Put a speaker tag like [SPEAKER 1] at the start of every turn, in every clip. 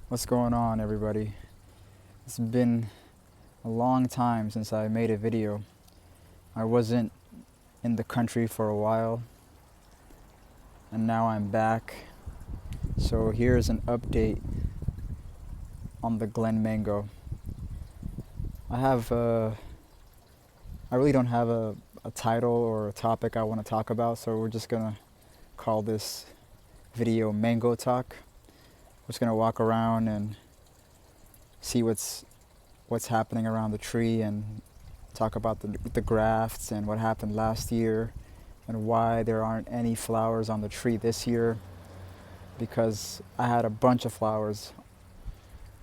[SPEAKER 1] What's going on, everybody? It's been a long time since I made a video. I wasn't in the country for a while, and now I'm back. So here's an update on the Glen mango. I really don't have a title or a topic I want to talk about, so we're just gonna call this video Mango Talk. We're just gonna walk around and see what's happening around the tree and talk about the grafts and what happened last year and why there aren't any flowers on the tree this year, because I had a bunch of flowers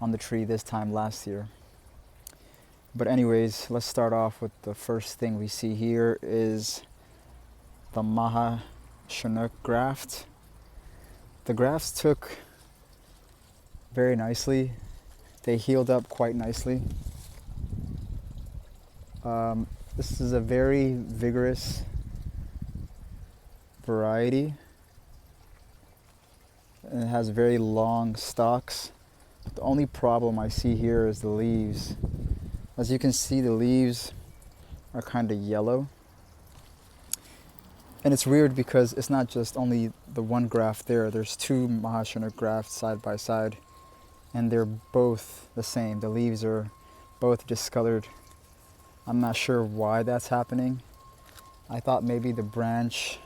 [SPEAKER 1] on the tree this time last year. But anyways, let's start off with the first thing we see here is the Maha Chinook graft. The grafts took very nicely. They healed up quite nicely. This is a very vigorous variety, and it has very long stalks. The only problem I see here is the leaves. As you can see, the leaves are kind of yellow. And it's weird because it's not just only the one graft there. There's two Maha Chinook grafts side by side, and they're both the same. The leaves are both discolored. I'm not sure why that's happening. I thought maybe the branch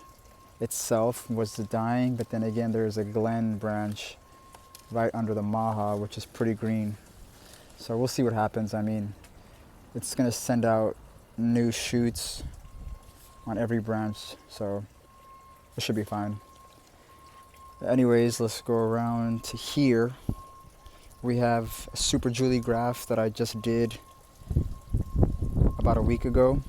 [SPEAKER 1] itself was dying, but then again, there's a Glen branch right under the Maha, which is pretty green. So we'll see what happens. I mean, it's gonna send out new shoots on every branch, so it should be fine. Anyways, let's go around to here. We have a Super Julie graft that I just did about a week ago.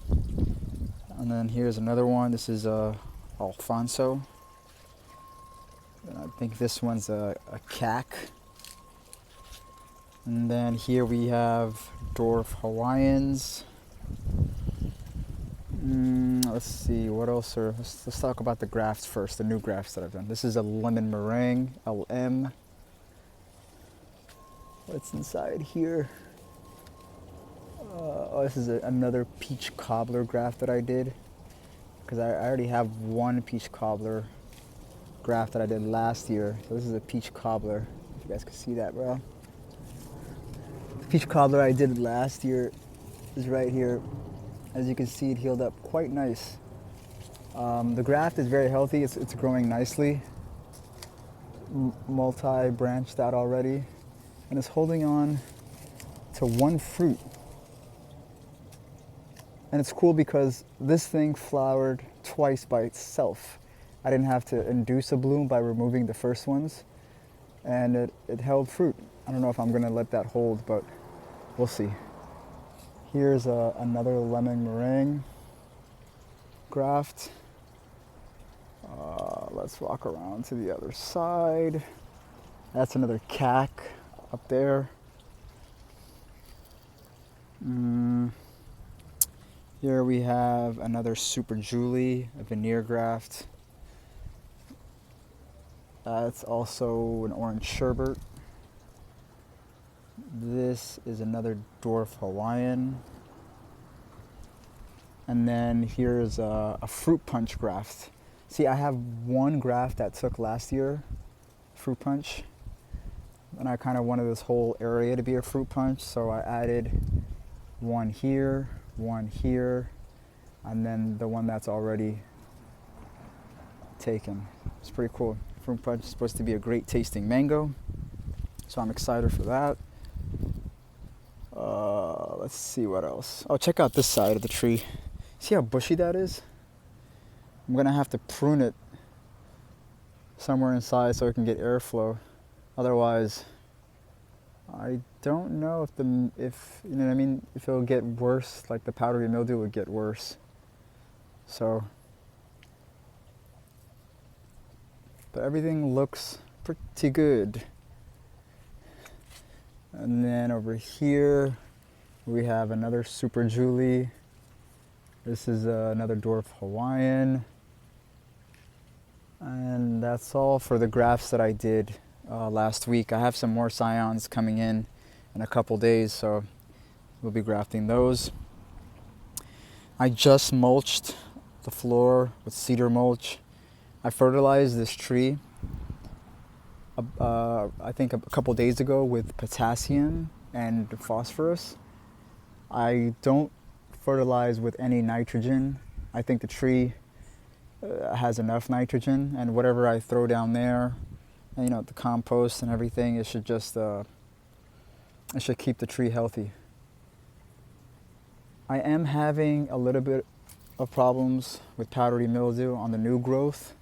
[SPEAKER 1] And then here's another one. This is Alfonso. And I think this one's a cac. And then here we have dwarf Hawaiians. Let's see, what else are, let's talk about the grafts first, the new grafts that I've done. This is a lemon meringue, LM. What's inside here? This is another peach cobbler graft that I did, because I already have one peach cobbler graft that I did last year. So this is a peach cobbler. If you guys can see that, bro. The peach cobbler I did last year is right here. As you can see, it healed up quite nice. The graft is very healthy. It's growing nicely. Multi-branched out already. And it's holding on to one fruit. And it's cool because this thing flowered twice by itself. I didn't have to induce a bloom by removing the first ones. And it held fruit. I don't know if I'm gonna let that hold, but we'll see. Here's another lemon meringue graft. Let's walk around to the other side. That's another cac up there. Here we have another Super Julie, a veneer graft. It's also an orange sherbet. This is another dwarf Hawaiian. And then here's a fruit punch graft. See, I have one graft that took last year, fruit punch. And I kind of wanted this whole area to be a fruit punch, so I added one here, and then the one that's already taken. It's pretty cool. Fruit punch is supposed to be a great tasting mango, so I'm excited for that. Let's see what else. Oh, check out this side of the tree. See how bushy that is? I'm gonna have to prune it somewhere inside so it can get airflow. Otherwise, I don't know if you know what I mean, if it'll get worse, like the powdery mildew would get worse. So, but everything looks pretty good. And then over here, we have another Super Julie. This is another dwarf Hawaiian. And that's all for the grafts that I did last week. I have some more scions coming in a couple days, so we'll be grafting those. I just mulched the floor with cedar mulch. I fertilized this tree I think a couple days ago with potassium and phosphorus. I don't fertilize with any nitrogen. I think the tree has enough nitrogen, and whatever I throw down there, and, you know, the compost and everything, it should just it should keep the tree healthy. I am having a little bit of problems with powdery mildew on the new growth,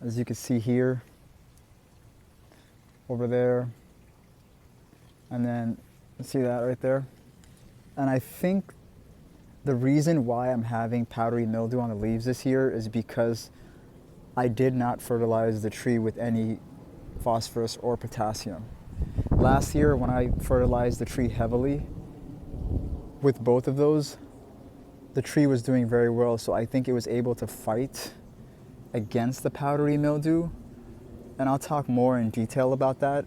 [SPEAKER 1] as you can see here, over there, and then see that right there. And I think the reason why I'm having powdery mildew on the leaves this year is because I did not fertilize the tree with any phosphorus or potassium. Last year when I fertilized the tree heavily with both of those, the tree was doing very well, so I think it was able to fight against the powdery mildew, and I'll talk more in detail about that.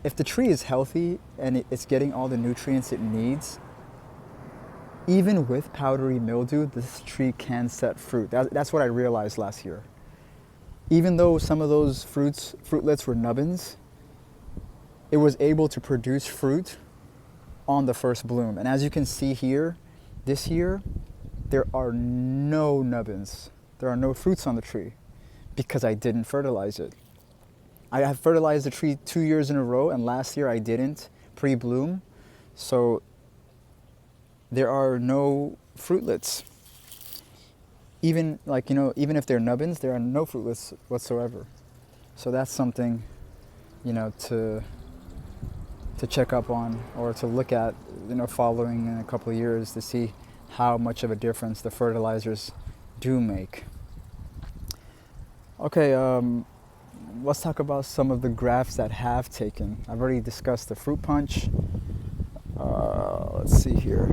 [SPEAKER 1] If the tree is healthy and it's getting all the nutrients it needs, even with powdery mildew, this tree can set fruit. That's what I realized last year. Even though some of those fruitlets were nubbins, it was able to produce fruit on the first bloom. And as you can see here, this year, there are no nubbins. There are no fruits on the tree because I didn't fertilize it. I have fertilized the tree 2 years in a row, and last year I didn't pre-bloom. So there are no fruitlets. Even if they're nubbins, there are no fruitlets whatsoever. So that's something, to check up on, or to look at, following in a couple of years, to see how much of a difference the fertilizers do make. Okay, let's talk about some of the grafts that have taken. I've already discussed the fruit punch. Let's see here.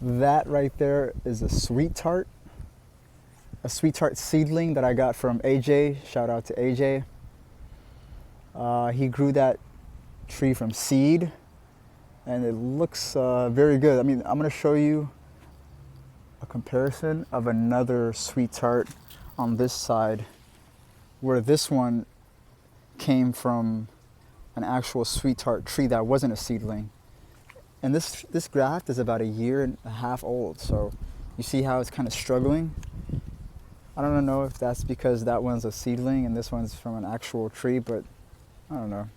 [SPEAKER 1] That right there is a sweet tart seedling that I got from AJ. Shout out to AJ. He grew that tree from seed, and it looks very good. I mean, I'm going to show you a comparison of another sweet tart on this side, where this one came from an actual sweet tart tree that wasn't a seedling. And this graft is about 1.5 years old, so you see how it's kind of struggling. I don't know if that's because that one's a seedling and this one's from an actual tree, but I don't know.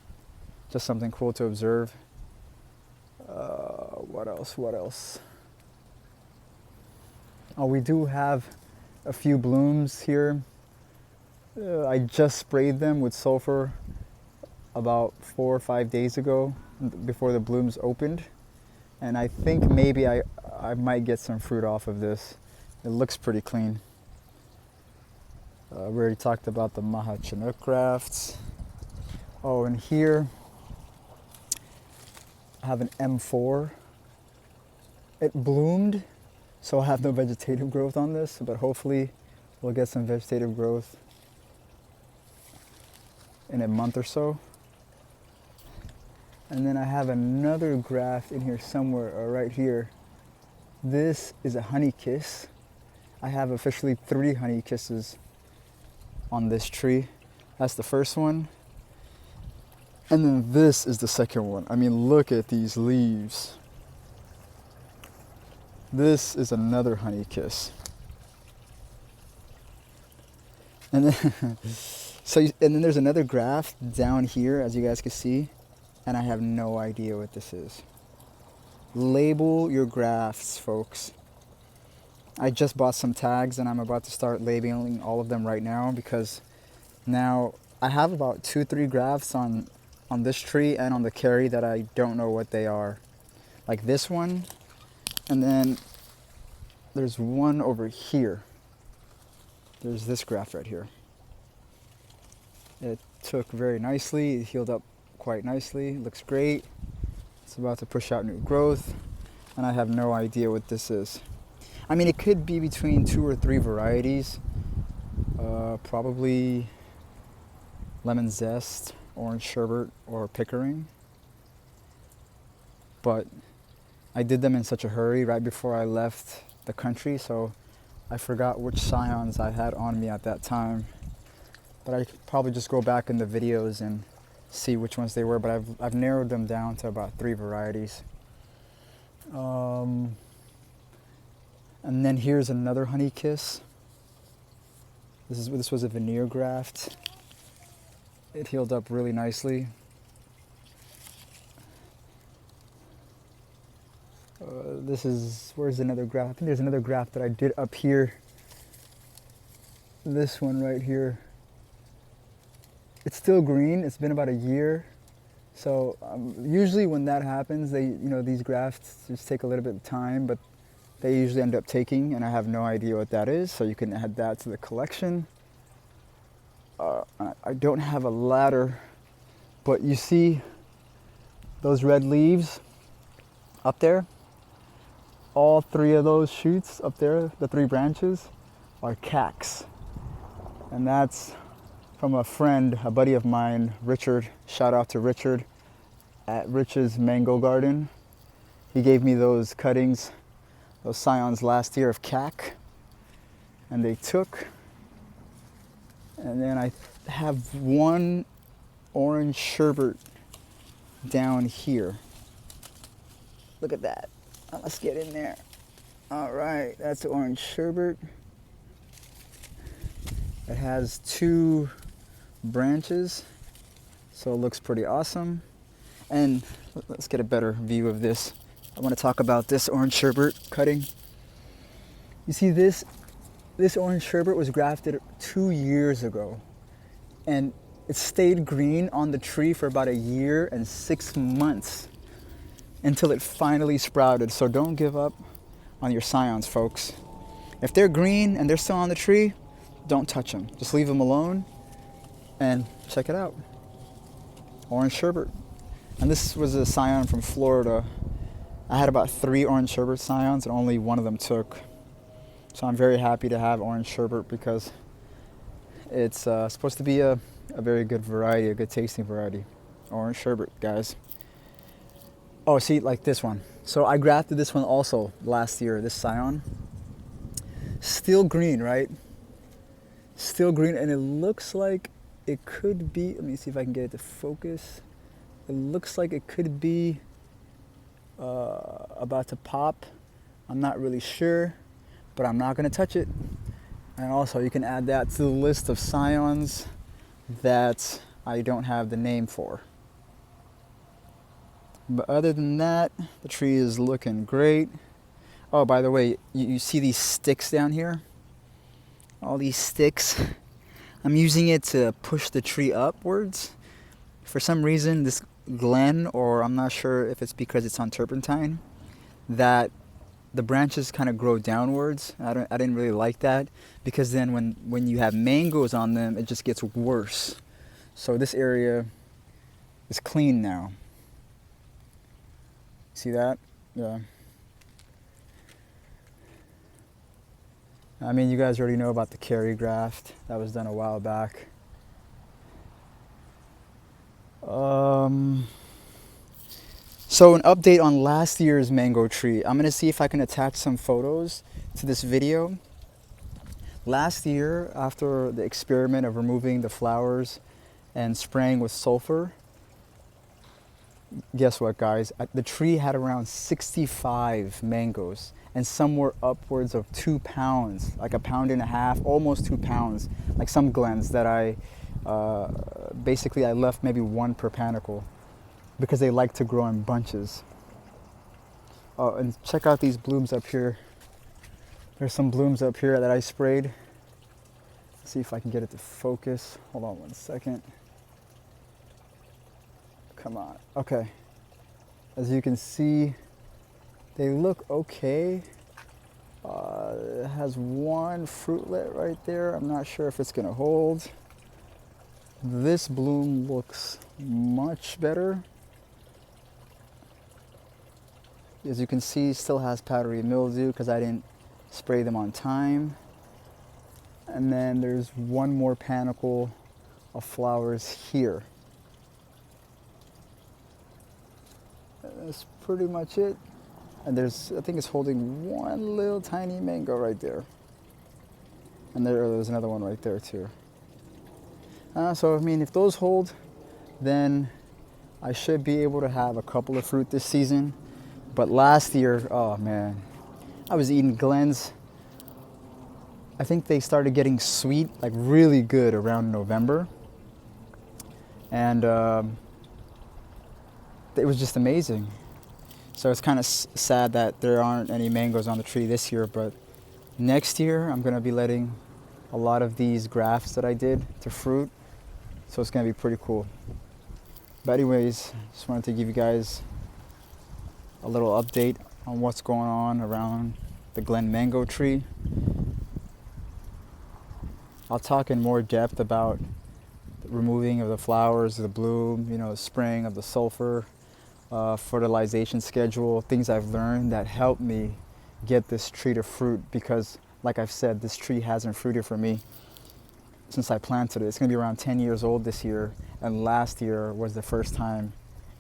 [SPEAKER 1] Just something cool to observe. What else? Oh, we do have a few blooms here. I just sprayed them with sulfur about 4 or 5 days ago, before the blooms opened. And I think maybe I might get some fruit off of this. It looks pretty clean. We already talked about the Maha Chinook grafts. Oh, and here I have an M4. It bloomed, so I'll have no vegetative growth on this, but hopefully we'll get some vegetative growth in a month or so. And then I have another graft in here somewhere, right here. This is a honey kiss. I have officially 3 honey kisses on this tree. That's the first one. And then this is the second one. I mean, look at these leaves. This is another honey kiss. And then, and then there's another graft down here, as you guys can see, and I have no idea what this is. Label your grafts, folks. I just bought some tags and I'm about to start labeling all of them right now, because now I have about 2-3 grafts on this tree and on the carry that I don't know what they are. Like this one, and then there's one over here. There's this graft right here. It took very nicely, it healed up quite nicely, looks great. It's about to push out new growth, and I have no idea what this is. I mean, it could be between 2 or 3 varieties. Probably lemon zest, orange sherbet, or pickering. But I did them in such a hurry right before I left the country, so I forgot which scions I had on me at that time. But I could probably just go back in the videos and see which ones they were, but I've narrowed them down to about 3 varieties. And then here's another honey kiss. This was a veneer graft. It healed up really nicely. Where's another graft? I think there's another graft that I did up here. This one right here. It's still green. It's been about a year. So usually when that happens, these grafts just take a little bit of time, but they usually end up taking, and I have no idea what that is. So you can add that to the collection. I don't have a ladder, but you see those red leaves up there? All 3 of those shoots up there, the 3 branches, are cax. And that's from a friend, a buddy of mine, Richard. Shout out to Richard at Rich's Mango Garden. He gave me those cuttings, those scions last year of cac, and they took. And then I have one orange sherbet down here. Look at that. Let's get in there. All right, that's the orange sherbet. It has 2 branches, so it looks pretty awesome. And let's get a better view of this. I want to talk about this orange sherbet cutting. You see this orange sherbet was grafted 2 years ago, and it stayed green on the tree for about a year and 6 months until it finally sprouted. So don't give up on your scions, folks. If they're green and they're still on the tree, don't touch them. Just leave them alone and check it out. Orange sherbet. And this was a scion from Florida. I had about 3 orange sherbet scions and only one of them took. So I'm very happy to have orange sherbet because it's supposed to be a very good variety, a good tasting variety. Orange sherbet, guys. Oh, see, like this one. So I grafted this one also last year, this scion. Still green, right? Still green, and it looks like it could be, let me see if I can get it to focus. It looks like it could be about to pop. I'm not really sure, but I'm not gonna touch it. And also you can add that to the list of scions that I don't have the name for. But other than that, the tree is looking great. Oh, by the way, you see these sticks down here? All these sticks. I'm using it to push the tree upwards. For some reason, this glen, or I'm not sure if it's because it's on turpentine, that the branches kind of grow downwards. I didn't really like that, because then when you have mangoes on them, it just gets worse. So this area is clean now. See that? Yeah. I mean, you guys already know about the carry graft. That was done a while back. So an update on last year's mango tree. I'm gonna see if I can attach some photos to this video. Last year, after the experiment of removing the flowers and spraying with sulfur, guess what, guys? The tree had around 65 mangoes, and some were upwards of 2 pounds, like 1.5 pounds, almost 2 pounds. Like some glens that I left maybe 1 per panicle because they like to grow in bunches. Oh, and check out these blooms up here. There's some blooms up here that I sprayed. Let's see if I can get it to focus. Hold on 1 second. Come on. Okay. As you can see, they look okay. It has 1 fruitlet right there. I'm not sure if it's gonna hold. This bloom looks much better. As you can see, still has powdery mildew because I didn't spray them on time. And then there's 1 more panicle of flowers here. That's pretty much it. And there's, I think it's holding one little tiny mango right there. And there's another one right there too. So I mean, if those hold, then I should be able to have a couple of fruit this season. But last year, oh man, I was eating Glens. I think they started getting sweet, like really good around November. And it was just amazing. So it's kind of sad that there aren't any mangoes on the tree this year, but next year I'm gonna be letting a lot of these grafts that I did to fruit. So it's gonna be pretty cool. But anyways, just wanted to give you guys a little update on what's going on around the Glen mango tree. I'll talk in more depth about the removing of the flowers, the bloom, the spraying of the sulfur, fertilization schedule, things I've learned that helped me get this tree to fruit, because like I've said, this tree hasn't fruited for me since I planted it. It's gonna be around 10 years old this year, and last year was the first time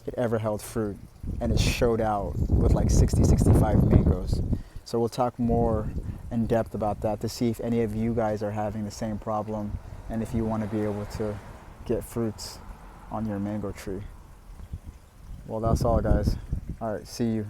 [SPEAKER 1] it ever held fruit, and it showed out with like 60, 65 mangoes. So we'll talk more in depth about that to see if any of you guys are having the same problem and if you want to be able to get fruits on your mango tree. Well, that's all, guys. All right, see you.